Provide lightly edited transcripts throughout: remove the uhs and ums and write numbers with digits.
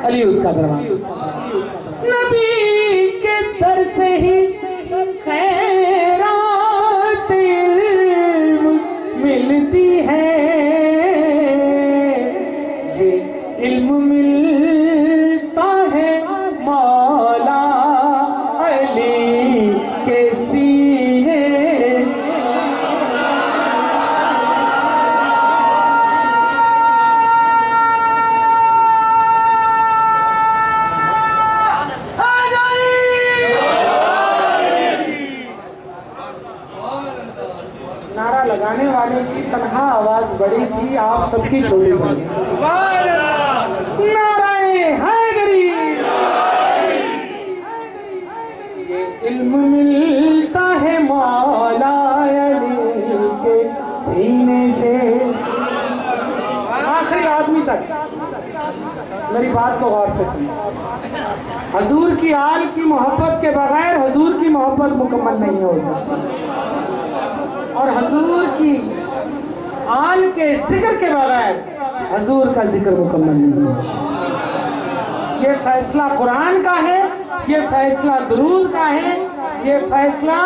अली उसका दरवाजा। नबी के दर से ही खैरात मिलती है, ये इल्म मिलता है मौला अली के सीने। नारा लगाने वाले की तनहा आवाज बड़ी थी, आप सबकी छोटी बड़ी। नाराए हैदरी, ये इल्म मिलता है मौला अली के सीने से। आखिरी आदमी तक मेरी बात को गौर से सुनो। हजूर की आल की मोहब्बत के बगैर हजूर की मोहब्बत मुकम्मल नहीं हो सकती, और हजूर की आल के जिक्र के बगैर हजूर का जिक्र मुकम्मल नहीं हो सकता। ये फैसला कुरान का है, ये फैसला दुरूद का है, ये फैसला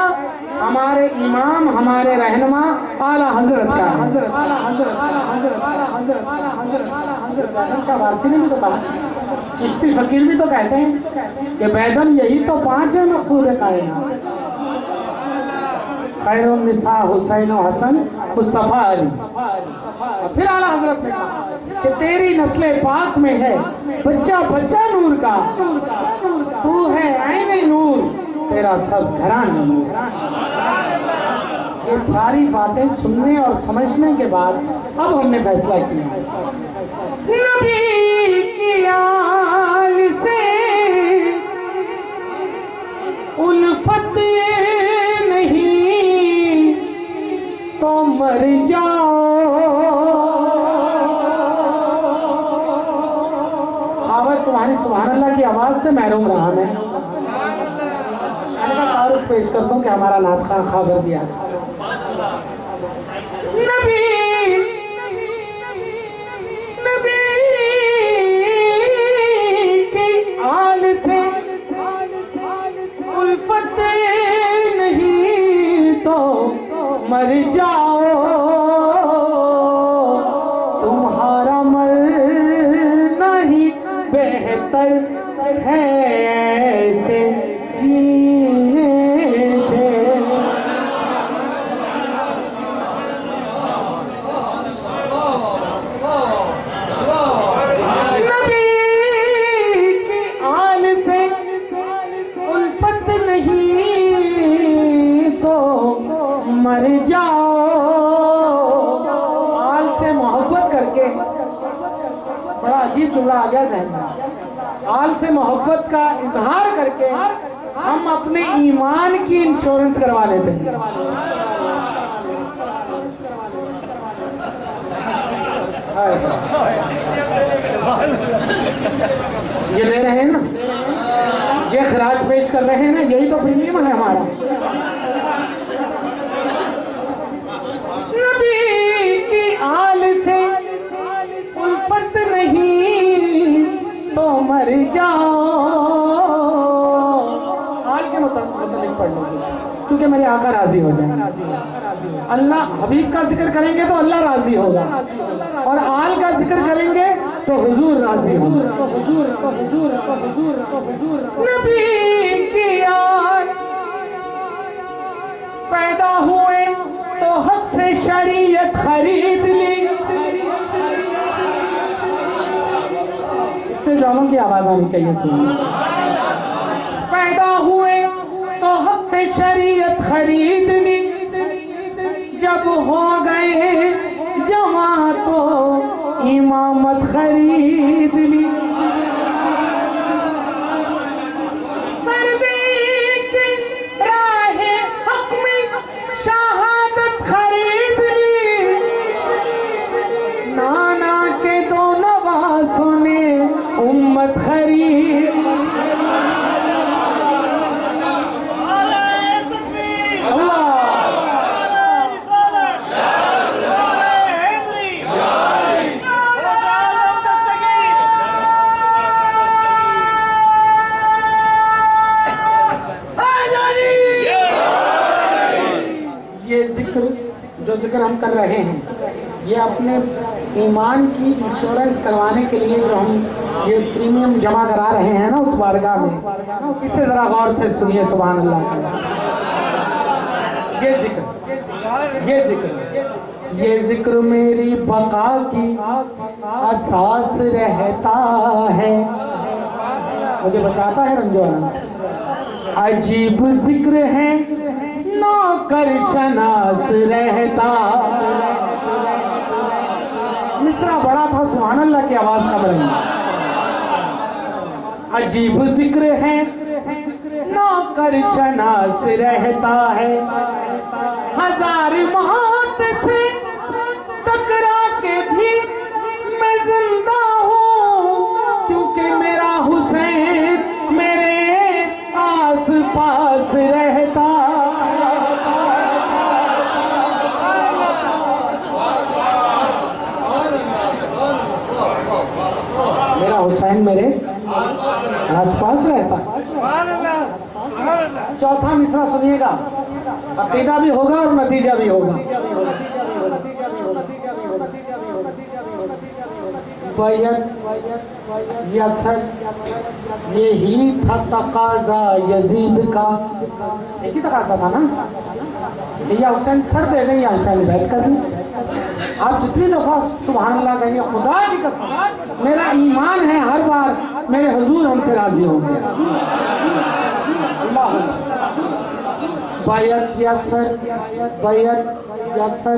हमारे इमाम, हमारे रहनुमा आला हजरत का है। वारसी ने भी तो कहा, चिश्ती फकीर भी तो कहते हैं कि बैदम यही तो 5 है मकसूद कायनात। खैरुन निसा हुसैन और हसन मुस्तफा अली। और फिर आला हजरत ने कहा कि तेरी नस्ले पाक में है बच्चा बच्चा नूर का, तू है ऐने नूर, तेरा सब घराना नूर। ये सारी बातें सुनने और समझने के बाद अब हमने फैसला किया, नबी की आल से उल्फत नहीं तो मर जाओ। खाबर तुम्हारी सुभान अल्लाह की आवाज से महरूम रहा मैं। तारुफ पेश कर दूं कि हमारा नात खां खाबर दिया। नबी नबी की आल से उल्फत नहीं तो मर जाओ, तुम्हारा मरना ही बेहतर है ऐसे जीने से। नबी की आल से उल्फत नहीं तो मर जाओ। आल से मोहब्बत करके, बड़ा अजीब जुमला आ गया ज़हन में, आल से मोहब्बत का इजहार करके हम अपने ईमान की इंश्योरेंस करवा लेते हैं। ये ले रहे हैं ना, ये खराज पेश कर रहे हैं ना, यही तो प्रीमियम है हमारा। नबी की आल से उल्फत नहीं तो मर जाओ। आल के मतलब पढ़ लो क्योंकि मेरे आका राजी हो जाए। अल्लाह हबीब का जिक्र करेंगे तो अल्लाह राजी होगा, और आल का जिक्र करेंगे तो हुजूर राजी होगा। नबी की आल पैदा हुए तो हक से शरीयत खरीद ली। इससे ड्रामों की आवाज आनी चाहिए सुनिए। पैदा हुए तो हक से शरीयत खरीद ली, जब हो गए जमा तो इमामत खरीद ली। सर्दी की राहे हक में शहादत खरीद ली, नाना के दो नवासों ने उम्मत खरीद। जिक्र हम कर रहे हैं, ये अपने ईमान की इंश्योरेंस करवाने के लिए जो हम ये प्रीमियम जमा करा रहे हैं ना उस बारगाह में, इसे जरा गौर से सुनिए। सुभान अल्लाह। ये जिक्र मेरी बका की असास रहता है, मुझे बचाता है रंजो। अजीब जिक्र है नौकर शनास रहता। मिसरा बड़ा था, सुभान अल्लाह की आवाज का बड़ी। अजीब जिक्र है नौकर शनास रहता है, हजार मौत से टकरा के भी मैं जिंदा हूँ, क्योंकि मेरा हुसैन मेरे आस पास रहता। मेरा हुसैन मेरे आस पास रहता। चौथा मिसरा सुनिएगा, अकीदा भी होगा और नतीजा भी होगा। यही था तकाजा यजीद का, एक ही तकाजा था ना, या हुसैन सर दे गए या हुसैन बैठ कर दें। आप जितनी दफा सुभान अल्लाह कहिए, खुदा की कसम मेरा ईमान है हर बार मेरे हुजूर हमसे राजी होंगे। अल्लाह बैत अक्सर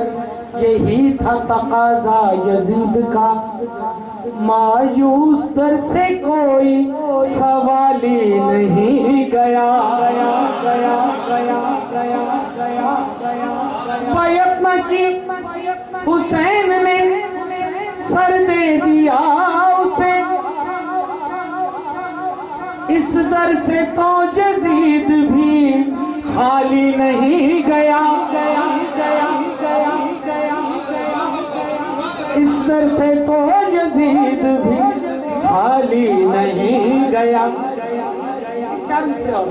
यही था तकाजा यजीद का, मायूस दर से कोई सवाल ही नहीं गया। बैत न की हुसैन ने सर दे दिया उसे, इस दर से तो यजीद भी खाली नहीं गया। इस दर से तो यजीद भी खाली नहीं गया। चार मिसरे और